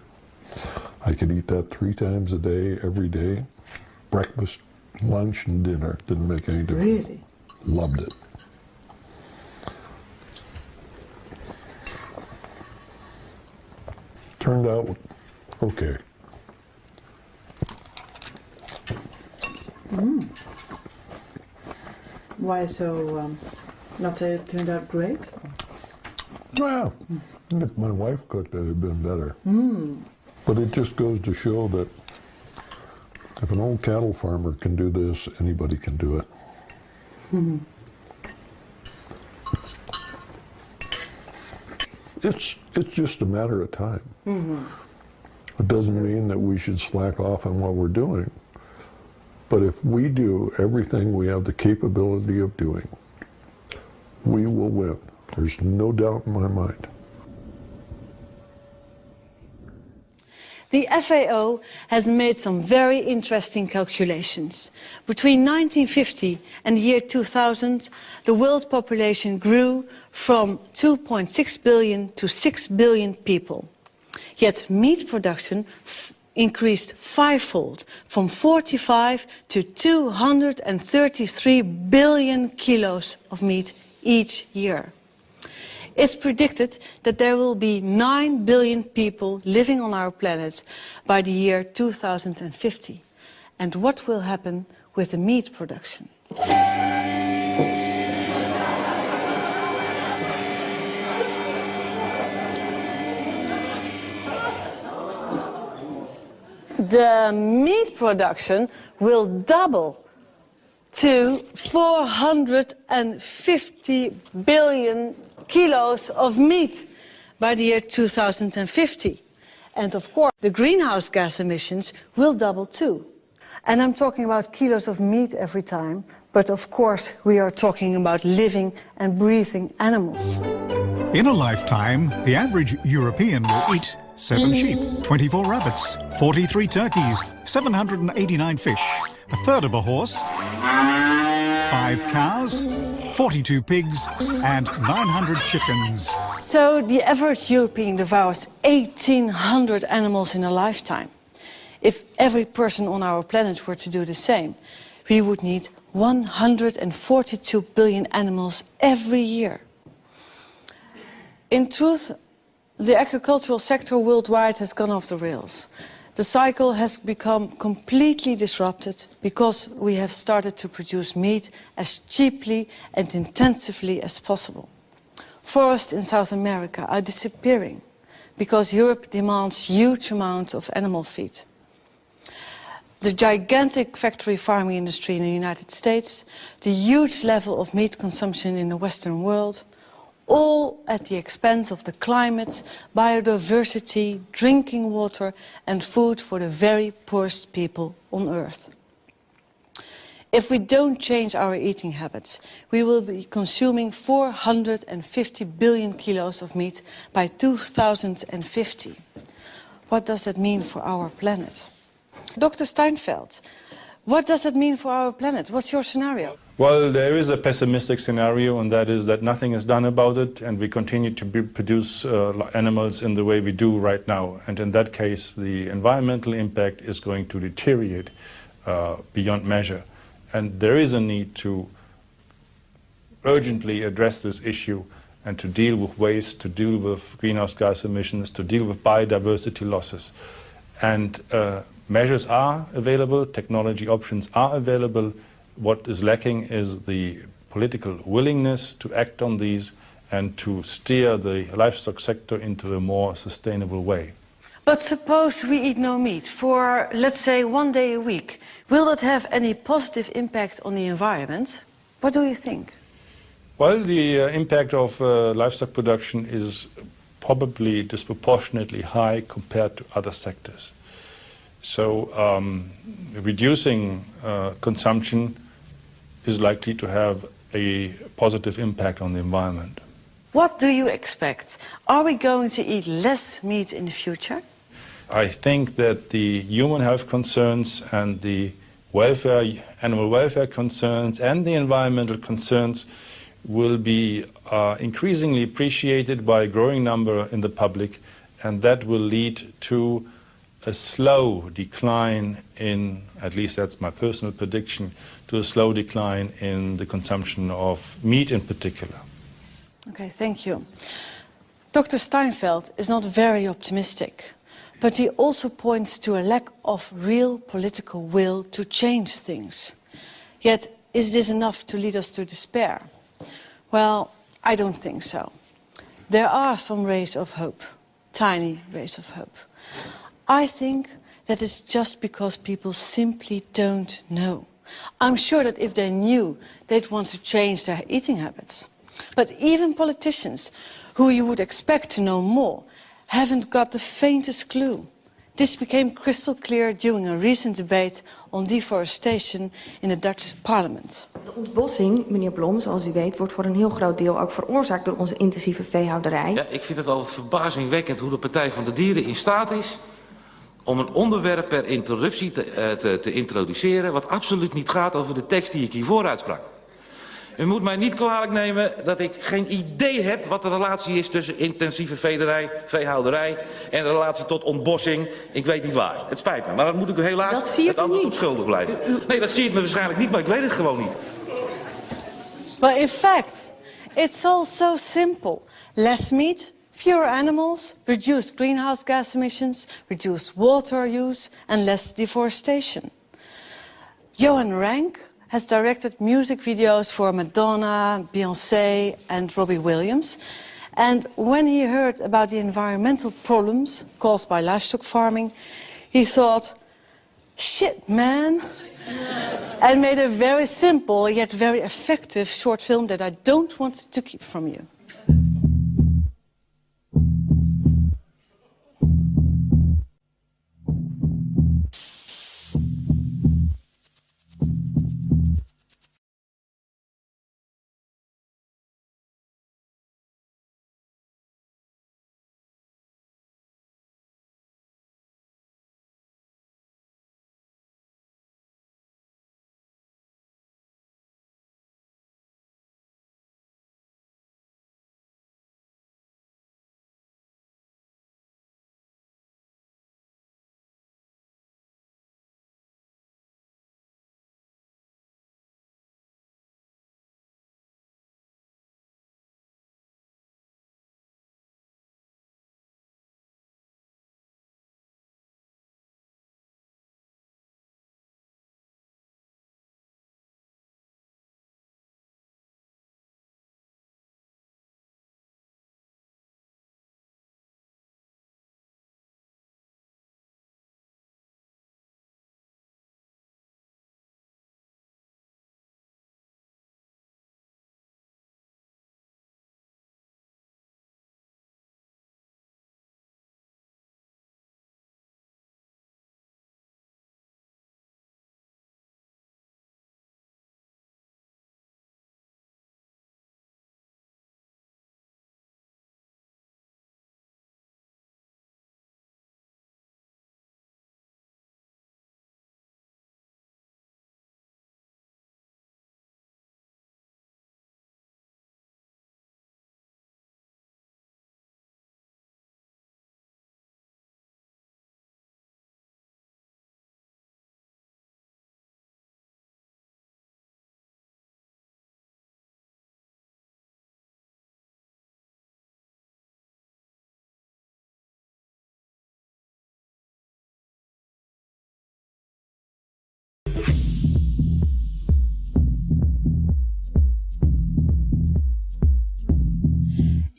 I could eat that 3 times a day, every day. Breakfast, lunch, and dinner. Didn't make any difference. Really? Loved it. Turned out okay. Why so, not say it turned out great? Well, if my wife cooked it, it'd been better. But it just goes to show that if an old cattle farmer can do this, anybody can do it. It's just a matter of time. It doesn't mean that we should slack off on what we're doing. But if we do everything we have the capability of doing, we will win. There's no doubt in my mind. The FAO has made some very interesting calculations. Between 1950 and the year 2000, the world population grew from 2.6 billion to 6 billion people. Yet meat production increased fivefold, from 45 to 233 billion kilos of meat each year. It's predicted that there will be 9 billion people living on our planet by the year 2050. And what will happen with the meat production? The meat production will double to 450 billion kilos of meat by the year 2050. And of course, the greenhouse gas emissions will double too. And I'm talking about kilos of meat every time, but of course we are talking about living and breathing animals. In a lifetime, the average European will eat 7 sheep, 24 rabbits, 43 turkeys, 789 fish, a third of a horse, 5 cows, 42 pigs, and 900 chickens. So the average European devours 1,800 animals in a lifetime. If every person on our planet were to do the same, we would need 142 billion animals every year. In truth, the agricultural sector worldwide has gone off the rails. The cycle has become completely disrupted because we have started to produce meat as cheaply and intensively as possible. Forests in South America are disappearing because Europe demands huge amounts of animal feed. The gigantic factory farming industry in the United States, the huge level of meat consumption in the Western world, all at the expense of the climate, biodiversity, drinking water and food for the very poorest people on Earth. If we don't change our eating habits, we will be consuming 450 billion kilos of meat by 2050. What does that mean for our planet? Dr. Steinfeld, what does it mean for our planet? What's your scenario? Well, there is a pessimistic scenario, and that is that nothing is done about it, and we continue to produce animals in the way we do right now. And in that case, the environmental impact is going to deteriorate beyond measure. And there is a need to urgently address this issue and to deal with waste, to deal with greenhouse gas emissions, to deal with biodiversity losses. And measures are available, technology options are available. What is lacking is the political willingness to act on these and to steer the livestock sector into a more sustainable way. But suppose we eat no meat for, let's say, 1 day a week. Will that have any positive impact on the environment? What do you think? Well, the impact of livestock production is probably disproportionately high compared to other sectors. So reducing consumption is likely to have a positive impact on the environment. What do you expect? Are we going to eat less meat in the future? I think that the human health concerns and the animal welfare concerns and the environmental concerns will be increasingly appreciated by a growing number in the public, and that will lead to a slow decline in, at least that's my personal prediction, to a slow decline in the consumption of meat in particular. Okay, thank you. Dr. Steinfeld is not very optimistic, but he also points to a lack of real political will to change things. Yet, is this enough to lead us to despair? Well, I don't think so. There are some rays of hope, tiny rays of hope. I think that is just because people simply don't know. I'm sure that if they knew, they'd want to change their eating habits. But even politicians, who you would expect to know more, haven't got the faintest clue. This became crystal clear during a recent debate on deforestation in the Dutch parliament. De ontbossing, meneer Blom, zoals u weet, wordt voor een heel groot deel ook veroorzaakt door onze intensieve veehouderij. Ja, ik vind het altijd verbazingwekkend hoe de Partij van de Dieren in staat is om een onderwerp per interruptie te introduceren wat absoluut niet gaat over de tekst die ik hiervoor uitsprak. U moet mij niet kwalijk nemen dat ik geen idee heb wat de relatie is tussen intensieve veehouderij en de relatie tot ontbossing. Ik weet niet waar. Het spijt me, maar dan moet ik u helaas het antwoord op schuldig blijven. Nee, dat zie ik me waarschijnlijk niet, maar ik weet het gewoon niet. Well, in fact, it's all so simple. Less meat, fewer animals, reduced greenhouse gas emissions, reduced water use and less deforestation. Johan Rank has directed music videos for Madonna, Beyoncé and Robbie Williams. And when he heard about the environmental problems caused by livestock farming, he thought, shit, man. And made a very simple yet very effective short film that I don't want to keep from you.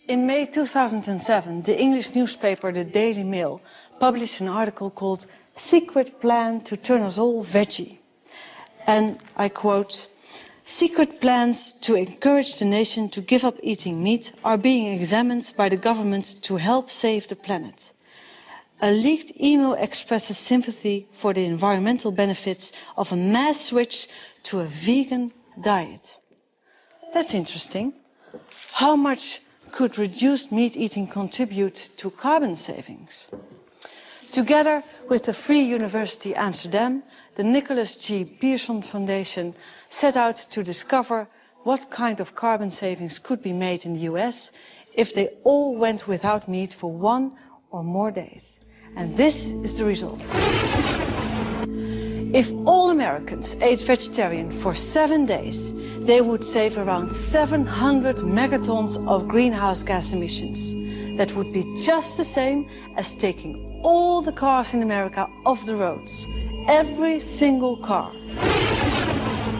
In May 2007, the English newspaper The Daily Mail published an article called "Secret Plan to Turn Us All Veggie." And I quote, "Secret plans to encourage the nation to give up eating meat are being examined by the government to help save the planet. A leaked email expresses sympathy for the environmental benefits of a mass switch to a vegan diet." That's interesting. How much could reduced meat eating contribute to carbon savings? Together with the Free University Amsterdam, the Nicholas G. Pearson Foundation set out to discover what kind of carbon savings could be made in the US if they all went without meat for 1 or more days. And this is the result. If all Americans ate vegetarian for 7 days, they would save around 700 megatons of greenhouse gas emissions. That would be just the same as taking all the cars in America off the roads. Every single car.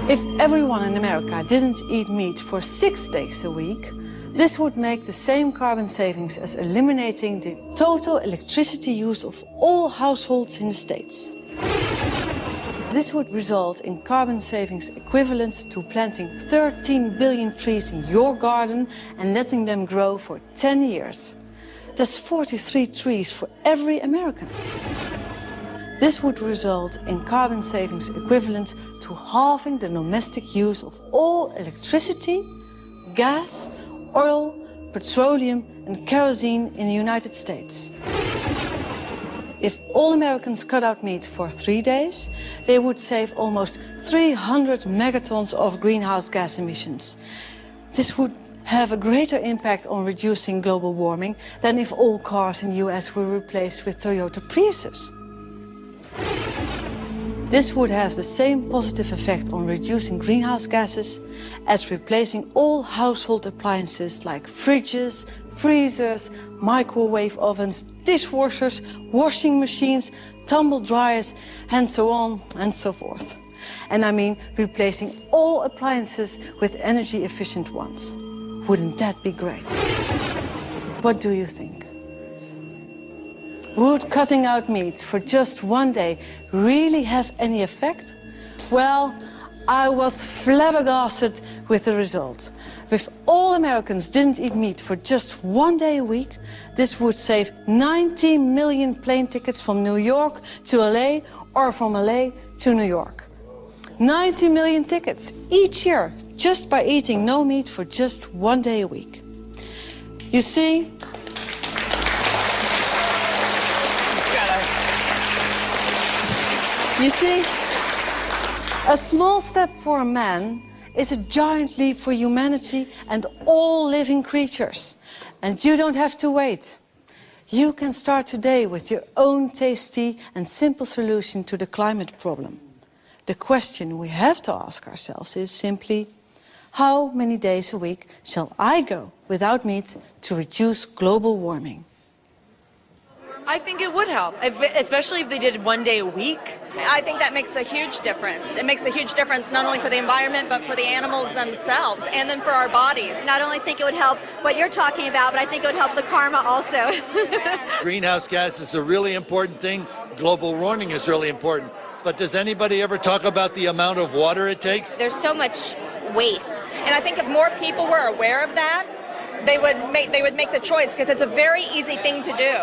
If everyone in America didn't eat meat for 6 days a week, this would make the same carbon savings as eliminating the total electricity use of all households in the States. This would result in carbon savings equivalent to planting 13 billion trees in your garden and letting them grow for 10 years. That's 43 trees for every American. This would result in carbon savings equivalent to halving the domestic use of all electricity, gas, oil, petroleum and kerosene in the United States. If all Americans cut out meat for 3 days, they would save almost 300 megatons of greenhouse gas emissions. This would have a greater impact on reducing global warming than if all cars in the US were replaced with Toyota Priuses. This would have the same positive effect on reducing greenhouse gases as replacing all household appliances like fridges, freezers, microwave ovens, dishwashers, washing machines, tumble dryers, and so on and so forth. And I mean replacing all appliances with energy efficient ones. Wouldn't that be great? What do you think? Would cutting out meat for just 1 day really have any effect? Well, I was flabbergasted with the result. If all Americans didn't eat meat for just 1 day a week, this would save 90 million plane tickets from New York to LA or from LA to New York. 90 million tickets each year just by eating no meat for just 1 day a week. You see, a small step for a man is a giant leap for humanity and all living creatures. And you don't have to wait. You can start today with your own tasty and simple solution to the climate problem. The question we have to ask ourselves is simply, how many days a week shall I go without meat to reduce global warming? I think it would help, especially if they did 1 day a week. I think that makes a huge difference. It makes a huge difference not only for the environment, but for the animals themselves, and then for our bodies. Not only think it would help what you're talking about, but I think it would help the karma also. Greenhouse gas is a really important thing. Global warming is really important. But does anybody ever talk about the amount of water it takes? There's so much waste. And I think if more people were aware of that, they would make the choice, because it's a very easy thing to do.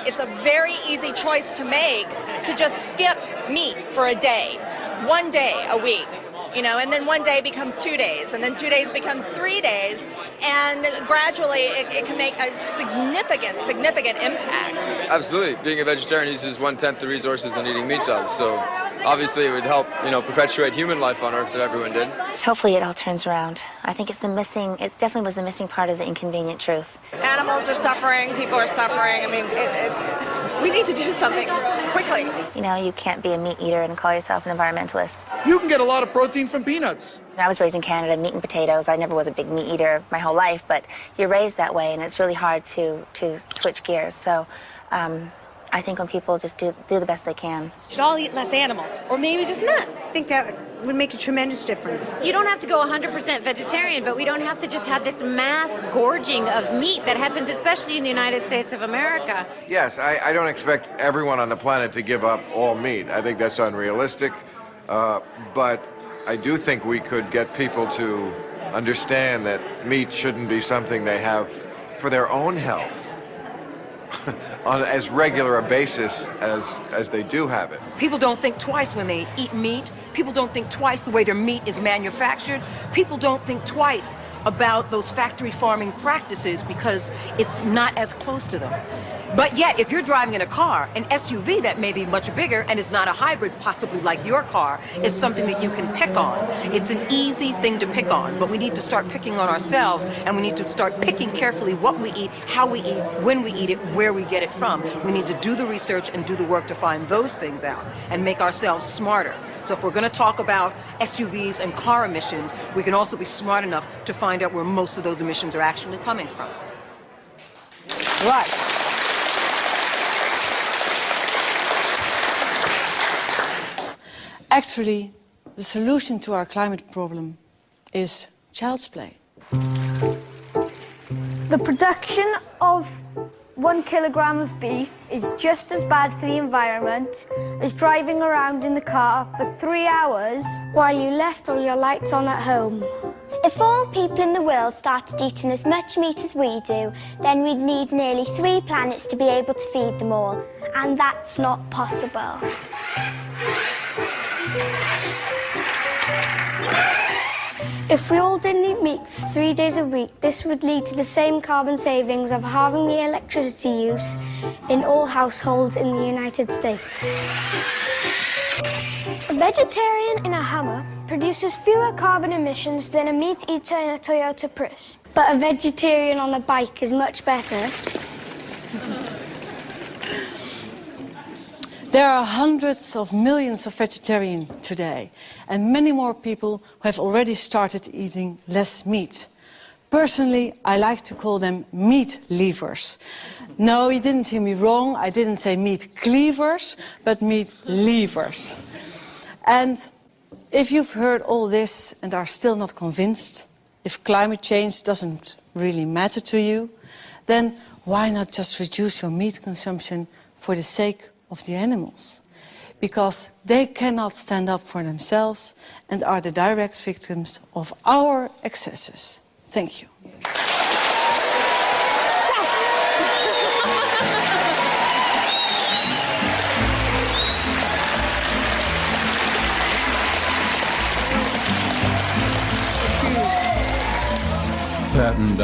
It's a very easy choice to make, to just skip meat for a day, 1 day a week, you know, and then 1 day becomes 2 days, and then 2 days becomes 3 days, and gradually it can make a significant impact. Absolutely. Being a vegetarian uses 1/10 the resources than eating meat does, so obviously it would help, you know, perpetuate human life on Earth if everyone did. Hopefully it all turns around. I think it definitely was the missing part of the inconvenient truth. Animals are suffering, people are suffering. I mean, we need to do something quickly. You know, you can't be a meat eater and call yourself an environmentalist. You can get a lot of protein from peanuts. I was raised in Canada, meat and potatoes. I never was a big meat eater my whole life, but you're raised that way, and it's really hard to switch gears. So I think when people just do the best they can. Should all eat less animals, or maybe just none. I think that would make a tremendous difference. You don't have to go 100% vegetarian, but we don't have to just have this mass gorging of meat that happens especially in the United States of America. Yes, I don't expect everyone on the planet to give up all meat. I think that's unrealistic, but I do think we could get people to understand that meat shouldn't be something they have for their own health on as regular a basis as they do have it. People don't think twice when they eat meat. People don't think twice the way their meat is manufactured. People don't think twice about those factory farming practices because it's not as close to them. But yet, if you're driving in a car, an SUV that may be much bigger and is not a hybrid, possibly like your car, is something that you can pick on. It's an easy thing to pick on, but we need to start picking on ourselves, and we need to start picking carefully what we eat, how we eat, when we eat it, where we get it from. We need to do the research and do the work to find those things out and make ourselves smarter. So if we're going to talk about SUVs and car emissions, we can also be smart enough to find out where most of those emissions are actually coming from. Right. Actually, the solution to our climate problem is child's play. The production of 1 kilogram of beef is just as bad for the environment as driving around in the car for 3 hours while you left all your lights on at home. If all people in the world started eating as much meat as we do, then we'd need nearly 3 planets to be able to feed them all. And that's not possible. If we all didn't eat meat for 3 days a week, this would lead to the same carbon savings of halving the electricity use in all households in the United States. A vegetarian in a Hummer produces fewer carbon emissions than a meat eater in a Toyota Prius. But a vegetarian on a bike is much better. There are hundreds of millions of vegetarians today, and many more people who have already started eating less meat. Personally, I like to call them meat leavers. No, you didn't hear me wrong. I didn't say meat cleavers, but meat leavers. And if you've heard all this and are still not convinced, if climate change doesn't really matter to you, then why not just reduce your meat consumption for the sake of the animals? Because they cannot stand up for themselves and are the direct victims of our excesses. Thank you. Fattened.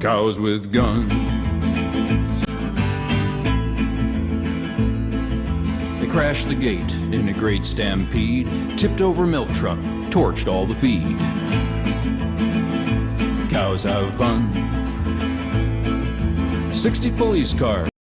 Cows with guns. They crashed the gate in a great stampede, tipped over milk truck, torched all the feed. Cows have fun. 60 police cars.